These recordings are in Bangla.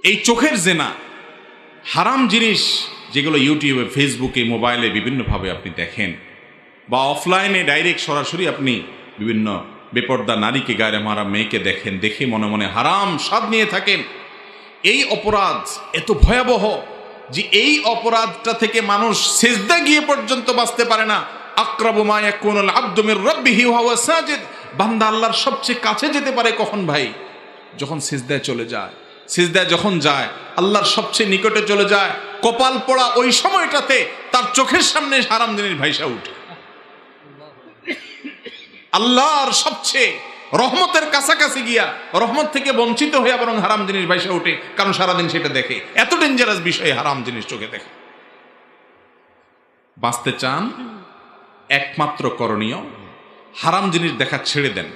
এই চোখের জেনা, হারাম জিনিস যেগুলো ইউটিউবে, ফেসবুকে, মোবাইলে বিভিন্নভাবে আপনি দেখেন, বা অফলাইনে ডাইরেক্ট সরাসরি আপনি বিভিন্ন বেপর্দা নারীকে, গায়ে মারা মেয়েকে দেখেন, দেখে মনে মনে হারাম স্বাদ নিয়ে থাকেন। এই অপরাধ এত ভয়াবহ যে এই অপরাধটা থেকে মানুষ সিজদা গিয়ে পর্যন্ত বাঁচতে পারে না। আকরাবু মা ইয়াকুনুল আবদু মির রাব্বিহি ওয়া হুয়া সাজিদ, বান্দা আল্লাহর সবচেয়ে কাছে যেতে পারে কখন ভাই? যখন সিজদায় চলে যায়। সিজদায় যখন যায় আল্লাহর সবচেয়ে নিকটে চলে যায়, কপাল পোড়া ওই সময়টাতে তার চোখের সামনে হারাম জিনিস ভাইসা উঠে। আল্লাহর সবচেয়ে রহমতের কাছাকাছি গিয়া রহমত থেকে বঞ্চিত হইয়া বরং হারাম জিনিস ভাইসা উঠে, কারণ সারাদিন সেটা দেখে। এত ডেঞ্জারাস বিষয় হারাম জিনিস চোখে দেখে। বাঁচতে চান, একমাত্র করণীয় হারাম জিনিস দেখা ছেড়ে দেন।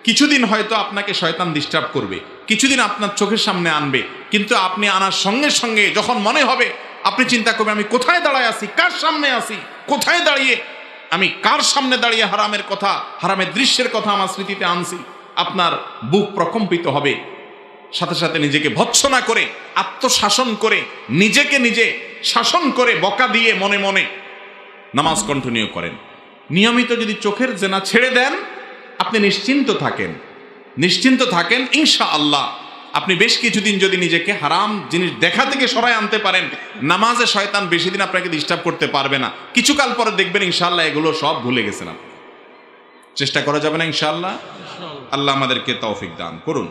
কিছুদিন হয়তো আপনাকে শয়তান ডিস্টার্ব করবে, কিছুদিন আপনার চোখের সামনে আনবে, কিন্তু আপনি আনার সঙ্গে সঙ্গে যখন মনে হবে, আপনি চিন্তা করবেন আমি কোথায় দাঁড়ায় আছি, কার সামনে আছি, কোথায় দাঁড়িয়ে আমি কার সামনে দাঁড়িয়ে হারামের কথা, হারামের দৃশ্যের কথা আমার স্মৃতিতে আনছি। আপনার বুক প্রকম্পিত হবে। সাথে সাথে নিজেকে ভৎসনা করে, আত্মশাসন করে, নিজেকে নিজে শাসন করে, বকা দিয়ে মনে মনে নামাজ কন্টিনিউ করেন। নিয়মিত যদি চোখের জেনা ছেড়ে দেন, আপনি নিশ্চিন্ত থাকেন ইনশাআল্লাহ। আপনি বেশ কিছুদিন যদি নিজেকে হারাম জিনিস দেখা থেকে সরায় আনতে পারেন, নামাজে শয়তান বেশি দিন আপনাকে ডিস্টার্ব করতে পারবে না। কিছুকাল পরে দেখবেন ইনশাআল্লাহ এগুলো সব ভুলে গেছেন আপনি। চেষ্টা করা যাবে না ইনশাআল্লাহ? আল্লাহ আমাদেরকে তৌফিক দান করুন।